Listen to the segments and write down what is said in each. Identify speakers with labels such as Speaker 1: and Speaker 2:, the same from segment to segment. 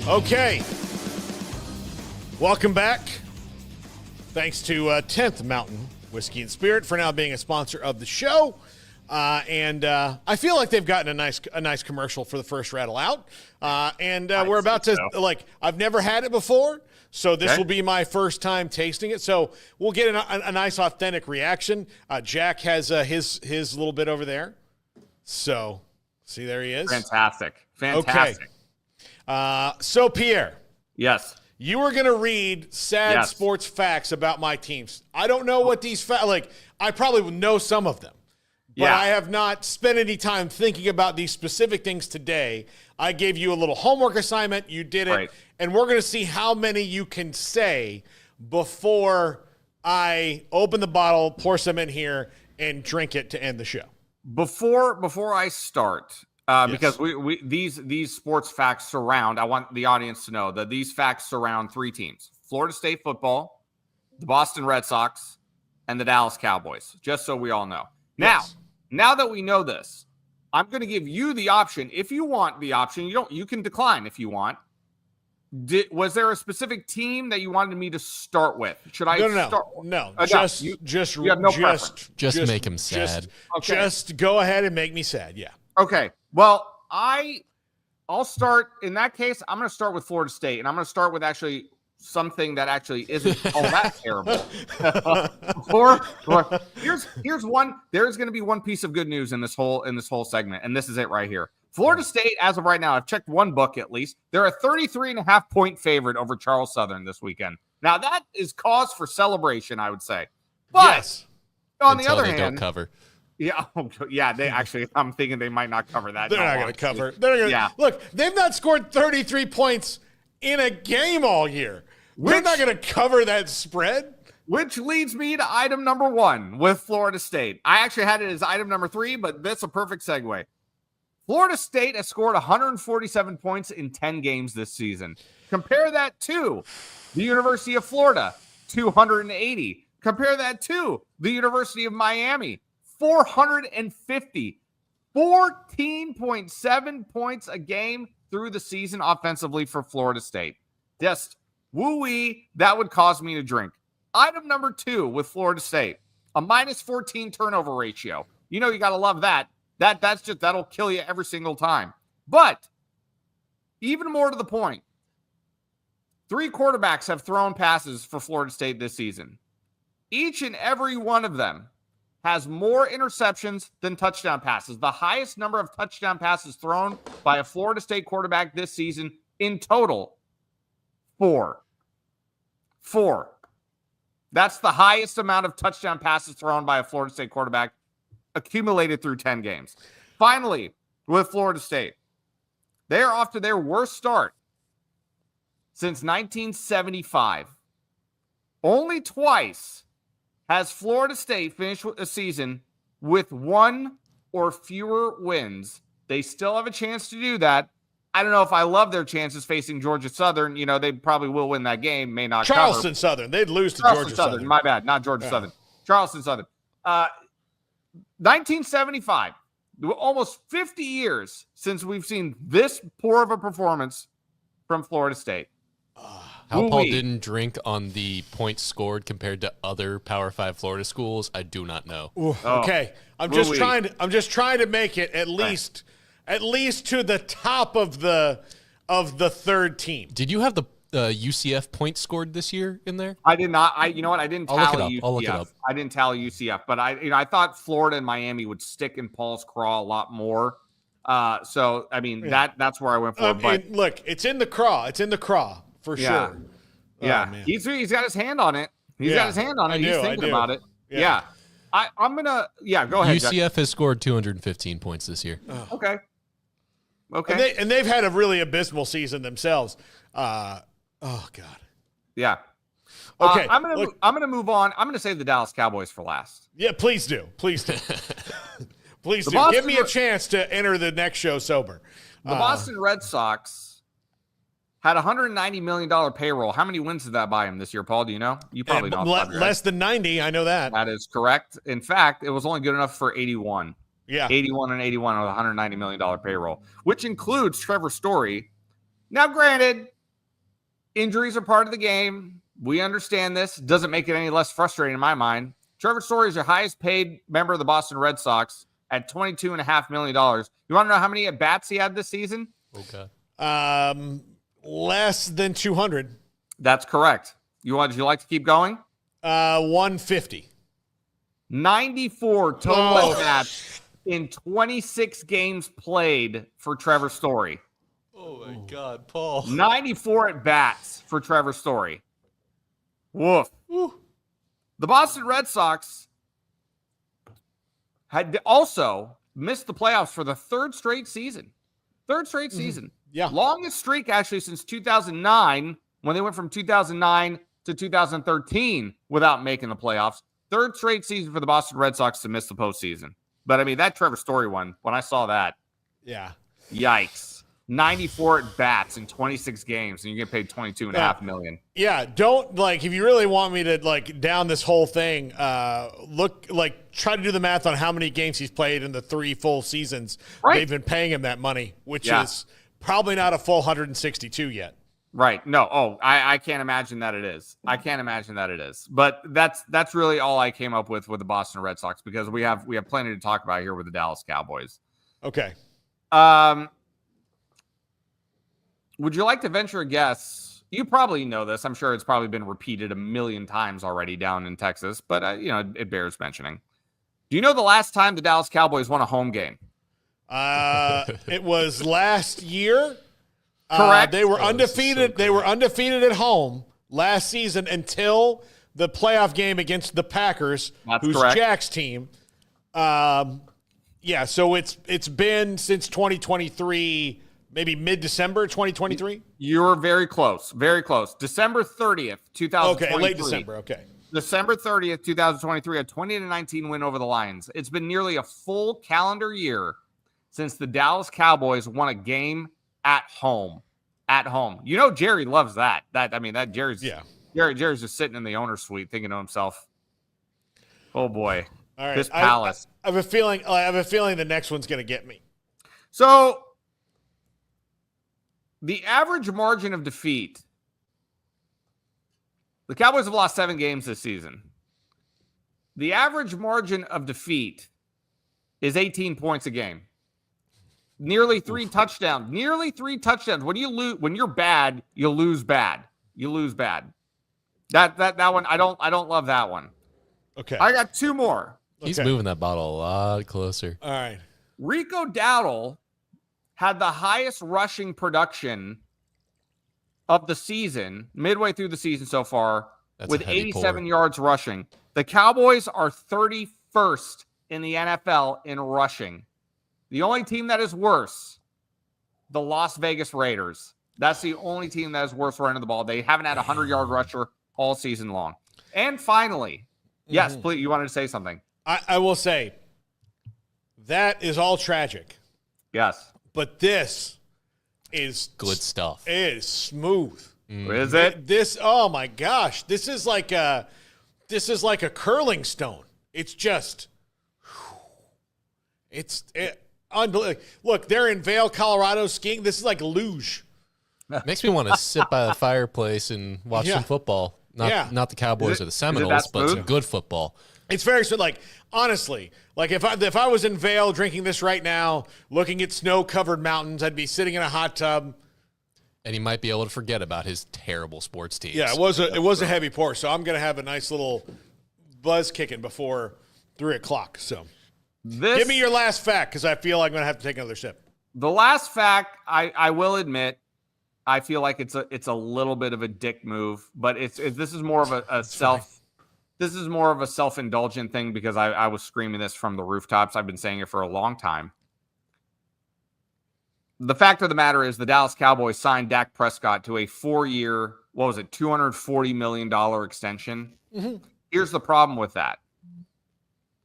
Speaker 1: Okay. Welcome back. Thanks to 10th Mountain Whiskey and Spirit for now being a sponsor of the show. And I feel like they've gotten a nice commercial for the first rattle out. We're about to, I've never had it before, so this will be my first time tasting it. So we'll get a nice authentic reaction. Jack has his little bit over there. So, see, there he is.
Speaker 2: Fantastic.
Speaker 1: Okay. So, Pierre.
Speaker 2: Yes.
Speaker 1: You were going to read sad sports facts about my teams. I don't know what these I probably would know some of them. But I have not spent any time thinking about these specific things today. I gave you a little homework assignment. You did it. Right. And we're going to see how many you can say before I open the bottle, pour some in here, and drink it to end the show.
Speaker 2: Before I start, because we these sports facts surround, I want the audience to know that these facts surround three teams: Florida State football, the Boston Red Sox, and the Dallas Cowboys, just so we all know. Now that we know this, I'm going to give you the option. If you want the option, you can decline if you want. Was there a specific team that you wanted me to start with? Should I start?
Speaker 1: No.
Speaker 2: You have no preference.
Speaker 3: Just make him sad.
Speaker 1: Just go ahead and make me sad. Yeah.
Speaker 2: Okay. Well, I'll start in that case. I'm going to start with Florida State, and I'm going to start with actually something that actually isn't all that terrible. Here's one. There's going to be one piece of good news in this whole segment, and this is it right here. Florida State, as of right now, I've checked one book at least. They're a 33.5 point favorite over Charles Southern this weekend. Now that is cause for celebration, I would say. But on the other hand,
Speaker 3: don't cover.
Speaker 2: Yeah, they actually. I'm thinking they might not cover that.
Speaker 1: They're not going to cover. Look, they've not scored 33 points in a game all year. We're not going to cover that spread.
Speaker 2: Which leads me to item number 1 with Florida State. I actually had it as item number 3, but that's a perfect segue. Florida State has scored 147 points in 10 games this season. Compare that to the University of Florida, 280. Compare that to the University of Miami, 450. 14.7 points a game through the season offensively for Florida State. Just woo-wee, that would cause me to drink. Item number 2 with Florida State, a minus 14 turnover ratio. You know you got to love that. That'll kill you every single time. But even more to the point, 3 quarterbacks have thrown passes for Florida State this season. Each and every one of them has more interceptions than touchdown passes. The highest number of touchdown passes thrown by a Florida State quarterback this season in total, 4. That's the highest amount of touchdown passes thrown by a Florida State quarterback accumulated through 10 games. Finally, with Florida State, they are off to their worst start since 1975. Only twice has Florida State finished a season with 1 or fewer wins. They still have a chance to do that. I don't know if I love their chances facing Georgia Southern. You know, they probably will win that game, may not
Speaker 1: Charleston
Speaker 2: cover.
Speaker 1: Southern. They'd lose to Georgia Southern.
Speaker 2: My bad, not Georgia Southern. Charleston Southern. 1975, almost 50 years since we've seen this poor of a performance from Florida State.
Speaker 3: How Paul didn't drink on the points scored compared to other Power 5 Florida schools, I do not know.
Speaker 1: Okay, I'm just trying to make it at least to the top of the third team.
Speaker 3: Did you have the UCF points scored this year in there?
Speaker 2: I did not. You know what? I didn't tally UCF.
Speaker 3: I'll look it up.
Speaker 2: I didn't tally UCF, but I thought Florida and Miami would stick in Paul's craw a lot more. So I mean that's where I went for. But
Speaker 1: look, it's in the craw. It's in the craw for sure.
Speaker 2: Yeah, he's got his hand on it. He's got his hand on it. He's thinking about it. Yeah. I'm gonna. Yeah, go ahead.
Speaker 3: UCF
Speaker 2: Jack.
Speaker 3: has scored 215 points this year.
Speaker 2: Okay.
Speaker 1: And they've had a really abysmal season themselves. Oh God.
Speaker 2: Yeah.
Speaker 1: Okay.
Speaker 2: I'm gonna move on. I'm gonna save the Dallas Cowboys for last.
Speaker 1: Yeah, please do. Please do. Please do. Give me a chance to enter the next show sober.
Speaker 2: The Boston Red Sox had $190 million payroll. How many wins did that buy him this year, Paul? Do you know? You probably don't.
Speaker 1: Less than 90. I know that.
Speaker 2: That is correct. In fact, it was only good enough for 81.
Speaker 1: Yeah.
Speaker 2: 81 with $190 million payroll, which includes Trevor Story. Now, granted, Injuries are part of the game. We understand this. Doesn't make it any less frustrating in my mind. Trevor Story is your highest paid member of the Boston Red Sox at $22.5 million. You want to know how many at-bats he had this season?
Speaker 3: Okay.
Speaker 1: Less than 200.
Speaker 2: That's correct. Would you like to keep going?
Speaker 1: 150.
Speaker 2: 94 total at-bats in 26 games played for Trevor Story.
Speaker 3: Oh, my God, Paul.
Speaker 2: 94 at-bats for Trevor Story. Woof.
Speaker 1: Woo.
Speaker 2: The Boston Red Sox had also missed the playoffs for the third straight season.
Speaker 1: Yeah.
Speaker 2: Longest streak, actually, since 2009, when they went from 2009 to 2013 without making the playoffs. Third straight season for the Boston Red Sox to miss the postseason. But, I mean, that Trevor Story one, when I saw that,
Speaker 1: yeah,
Speaker 2: yikes. 94 at-bats in 26 games, and you get paid $22.5 million.
Speaker 1: Yeah, don't, like, if you really want me to, like, down this whole thing, try to do the math on how many games he's played in the 3 full seasons.
Speaker 2: Right.
Speaker 1: They've been paying him that money, which is probably not a full 162 yet.
Speaker 2: Right. No. Oh, I can't imagine that it is. But that's really all I came up with the Boston Red Sox, because we have plenty to talk about here with the Dallas Cowboys.
Speaker 1: Okay.
Speaker 2: Would you like to venture a guess? You probably know this. I'm sure it's probably been repeated a million times already down in Texas, but it bears mentioning. Do you know the last time the Dallas Cowboys won a home game?
Speaker 1: It was last year.
Speaker 2: Correct.
Speaker 1: They were undefeated. They were undefeated at home last season until the playoff game against the Packers, who's
Speaker 2: correct.
Speaker 1: Jack's team. Yeah, so it's been since 2023. Maybe mid-December 2023?
Speaker 2: You're very close. Very close. December 30th, 2023.
Speaker 1: Okay, late December. Okay.
Speaker 2: December 30th, 2023, a 20-19 win over the Lions. It's been nearly a full calendar year since the Dallas Cowboys won a game at home. At home. You know Jerry loves that. Jerry's just sitting in the owner's suite thinking to himself, oh boy,
Speaker 1: all right.
Speaker 2: this palace.
Speaker 1: I have a feeling the next one's going to get me.
Speaker 2: So the average margin of defeat, the Cowboys have lost 7 games this season. The average margin of defeat is 18 points a game. Nearly 3 touchdowns. Nearly 3 touchdowns. When you're bad, you lose bad. That one, I don't love that one.
Speaker 1: Okay.
Speaker 2: I got 2 more.
Speaker 3: He's moving that bottle a lot closer.
Speaker 1: All right.
Speaker 2: Rico Dowdle had the highest rushing production of the season, midway through the season so far, with 87 yards rushing. The Cowboys are 31st in the NFL in rushing. The only team that is worse, the Las Vegas Raiders. That's the only team that is worse running the ball. They haven't had a 100-yard rusher all season long. And finally, yes, please, you wanted to say something.
Speaker 1: I will say, that is all tragic.
Speaker 2: Yes.
Speaker 1: But this is
Speaker 3: good stuff.
Speaker 1: It is smooth.
Speaker 2: Is it?
Speaker 1: Oh my gosh. This is like a curling stone. It's just unbelievable. Look, they're in Vail, Colorado skiing. This is like luge.
Speaker 3: Makes me want to sit by the fireplace and watch some football. Not the Cowboys or the Seminoles, but some good football.
Speaker 1: It's very good. Like, honestly, like if I was in Vail drinking this right now, looking at snow-covered mountains, I'd be sitting in a hot tub.
Speaker 3: And he might be able to forget about his terrible sports teams.
Speaker 1: Yeah, it was a heavy pour, so I'm gonna have a nice little buzz kicking before 3:00. So, give me your last fact, because I feel like I'm gonna have to take another sip.
Speaker 2: The last fact, I will admit, I feel like it's a little bit of a dick move, but this is more of a self-indulgent thing, because I was screaming this from the rooftops. I've been saying it for a long time. The fact of the matter is the Dallas Cowboys signed Dak Prescott to a 4-year, $240 million extension. Mm-hmm. Here's the problem with that.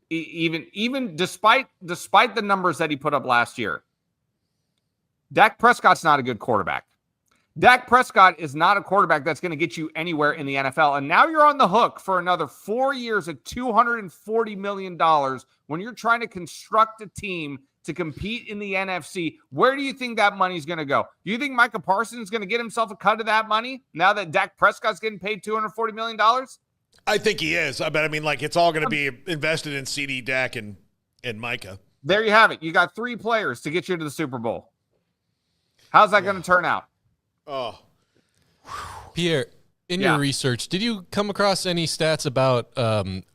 Speaker 2: Even despite the numbers that he put up last year, Dak Prescott's not a good quarterback. Dak Prescott is not a quarterback that's going to get you anywhere in the NFL. And now you're on the hook for another 4 years at $240 million when you're trying to construct a team to compete in the NFC, where do you think that money's going to go? Do you think Micah Parsons is going to get himself a cut of that money now that Dak Prescott's getting paid $240 million?
Speaker 1: I think he is. But I mean, like, it's all going to be invested in CD, Dak, and Micah.
Speaker 2: There you have it. You got 3 players to get you to the Super Bowl. How's that going to turn out?
Speaker 1: Oh,
Speaker 3: Pierre, in your research, did you come across any stats about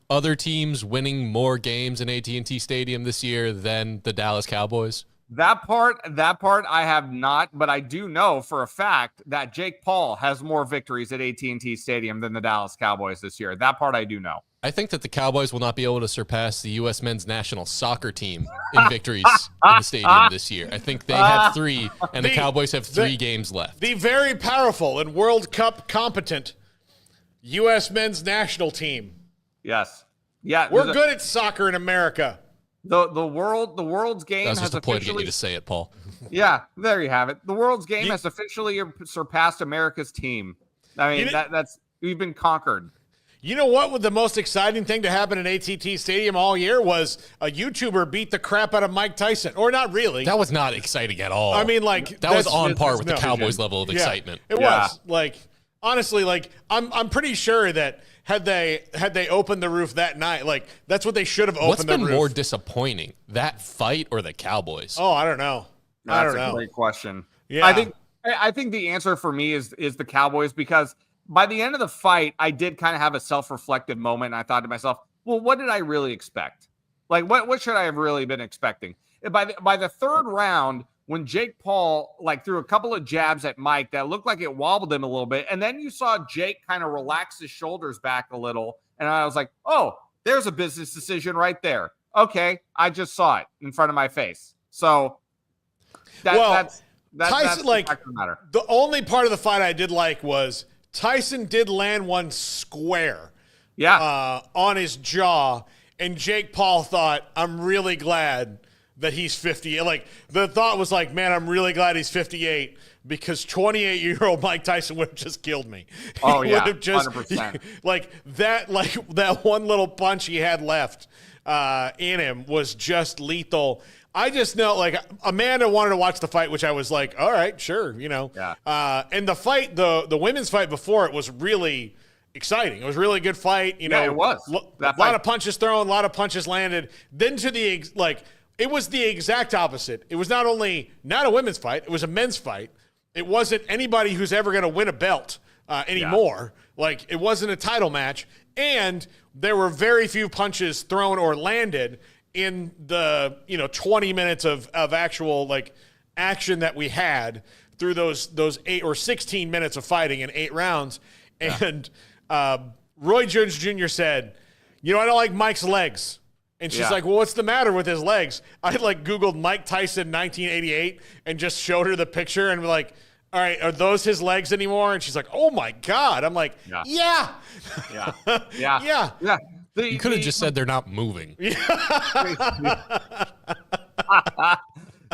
Speaker 3: other teams winning more games in AT&T Stadium this year than the Dallas Cowboys?
Speaker 2: That part I have not, but I do know for a fact that Jake Paul has more victories at AT&T Stadium than the Dallas Cowboys this year. That part I do know.
Speaker 3: I think that the Cowboys will not be able to surpass the U.S. men's national soccer team in victories in the stadium this year. I think they have 3, and the Cowboys have 3 games left.
Speaker 1: The very powerful and World Cup competent U.S. men's national team.
Speaker 2: Yes. Yeah.
Speaker 1: We're good at soccer in America.
Speaker 2: The world's game
Speaker 3: has
Speaker 2: has
Speaker 3: just a ploy to
Speaker 2: officially
Speaker 3: get you to say it, Paul.
Speaker 2: Yeah, there you have it. The world's game has officially surpassed America's team. I mean, that's we've been conquered.
Speaker 1: You know what? The most exciting thing to happen in AT&T Stadium all year was a YouTuber beat the crap out of Mike Tyson. Or not really.
Speaker 3: That was not exciting at all.
Speaker 1: I mean, like,
Speaker 3: that was on par with the Cowboys level of excitement.
Speaker 1: It was. Like, honestly, like, I'm pretty sure that had they opened the roof that night, like, that's what they should have opened the roof.
Speaker 3: What's been more disappointing, that fight or the Cowboys?
Speaker 1: Oh, I don't know.
Speaker 2: That's a great question.
Speaker 1: Yeah.
Speaker 2: I think the answer for me is the Cowboys, because by the end of the fight, I did kind of have a self-reflective moment. And I thought to myself, well, what did I really expect? Like, what should I have really been expecting? By the 3rd round, when Jake Paul like threw a couple of jabs at Mike that looked like it wobbled him a little bit, and then you saw Jake kind of relax his shoulders back a little, and I was like, oh, there's a business decision right there. Okay, I just saw it in front of my face. So that's
Speaker 1: Tyson, like,
Speaker 2: the fact of the matter.
Speaker 1: The only part of the fight I did like was Tyson did land one square on his jaw, and Jake Paul thought, I'm really glad that he's 50. Like, the thought was like, man, I'm really glad he's 58, because 28-year-old Mike Tyson would have just killed me.
Speaker 2: Oh,
Speaker 1: he
Speaker 2: yeah,
Speaker 1: would have just,
Speaker 2: 100%.
Speaker 1: Like that one little punch he had left in him was just lethal. I just know, like, Amanda wanted to watch the fight, which I was like, all right, sure, you know.
Speaker 2: Yeah.
Speaker 1: And the fight, the women's fight before it was really exciting. It was a really good fight. You know,
Speaker 2: it was.
Speaker 1: A lot of punches thrown, a lot of punches landed. Then it was the exact opposite. It was not a women's fight, it was a men's fight. It wasn't anybody who's ever going to win a belt anymore. Yeah. Like, it wasn't a title match. And there were very few punches thrown or landed in the 20 minutes of actual, like, action that we had through those 8 or 16 minutes of fighting in 8 rounds. And Roy Jones Jr. said, I don't like Mike's legs. And she's like, well, what's the matter with his legs? I Googled Mike Tyson 1988 and just showed her the picture and like, all right, are those his legs anymore? And she's like, oh my God. I'm like, yeah.
Speaker 3: You could have just said they're not moving.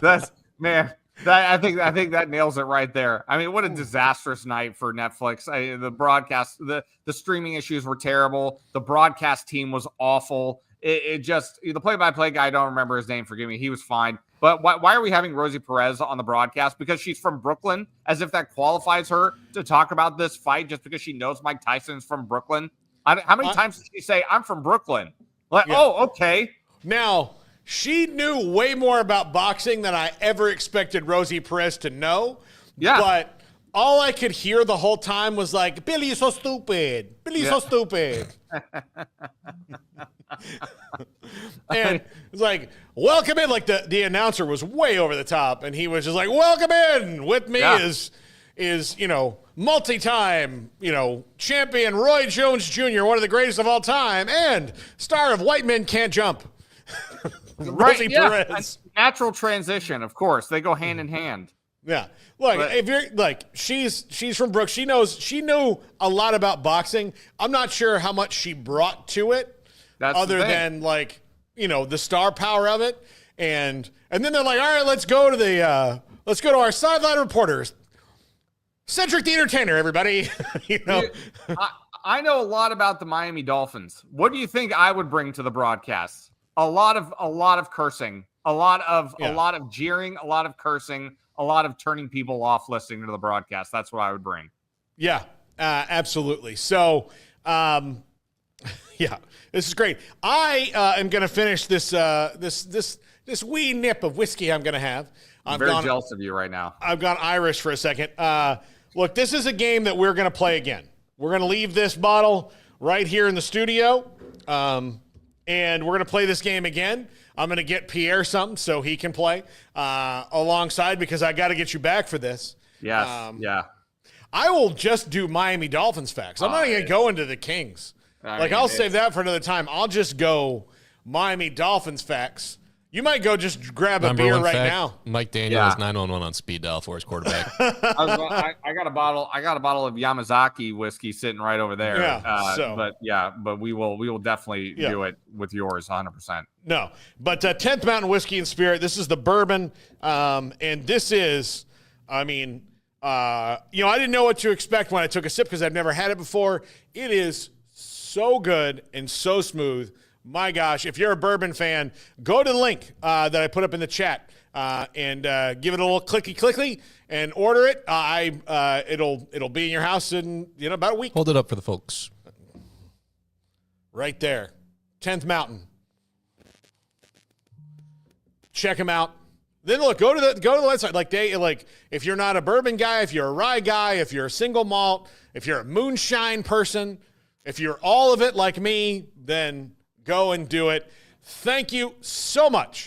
Speaker 2: That's, man, I think that nails it right there. I mean, what a disastrous night for Netflix. The broadcast, the streaming issues were terrible. The broadcast team was awful. It just, the play-by-play guy, I don't remember his name, forgive me, he was fine. But why are we having Rosie Perez on the broadcast? Because she's from Brooklyn, as if that qualifies her to talk about this fight just because she knows Mike Tyson's from Brooklyn. How many times did she say, I'm from Brooklyn? Like, oh, okay.
Speaker 1: Now, she knew way more about boxing than I ever expected Rosie Perez to know.
Speaker 2: Yeah.
Speaker 1: But all I could hear the whole time was like, Billy, you're so stupid. Billy, you're so stupid. And it's like, welcome in. Like, the announcer was way over the top, and he was just like, welcome in. With me is multi-time, champion Roy Jones Jr., one of the greatest of all time, and star of White Men Can't Jump. Rosie Perez.
Speaker 2: Natural transition, of course. They go hand in hand.
Speaker 1: Yeah. Look, if you're like, she's from Brooks. She knew a lot about boxing. I'm not sure how much she brought to it.
Speaker 2: That's
Speaker 1: other than the star power of it. And then they're like, all right, let's go to our sideline reporters. Cedric the Entertainer, everybody.
Speaker 2: I know a lot about the Miami Dolphins. What do you think I would bring to the broadcast? A lot of cursing a lot of jeering, a lot of cursing, a lot of turning people off listening to the broadcast. That's what I would bring.
Speaker 1: Yeah, absolutely. So, yeah, this is great. I am going to finish this wee nip of whiskey I'm going to have.
Speaker 2: I'm very jealous of you right now.
Speaker 1: I've gone Irish for a second. Look, this is a game that we're going to play again. We're going to leave this bottle right here in the studio, and we're going to play this game again. I'm going to get Pierre something so he can play alongside because I got to get you back for this.
Speaker 2: Yes, yeah.
Speaker 1: I will just do Miami Dolphins facts. I'm not even going to go into the Kings. I'll save that for another time. I'll just go Miami Dolphins facts. You might go just grab a beer right now.
Speaker 3: Mike Daniel is 911 on speed dial for his quarterback.
Speaker 2: I got a bottle of Yamazaki whiskey sitting right over there.
Speaker 1: Yeah,
Speaker 2: but we will definitely do it with yours 100%.
Speaker 1: No, but 10th Mountain Whiskey and Spirit. This is the bourbon, and this is, I didn't know what to expect when I took a sip because I've never had it before. It is so good and so smooth. My gosh, if you're a bourbon fan, go to the link that I put up in the chat and give it a little clicky and order it. It'll be in your house in about a week.
Speaker 3: Hold it up for the folks.
Speaker 1: Right there, 10th Mountain. Check them out. Then look, go to the website. If you're not a bourbon guy, if you're a rye guy, if you're a single malt, if you're a moonshine person, if you're all of it like me, then go and do it. Thank you so much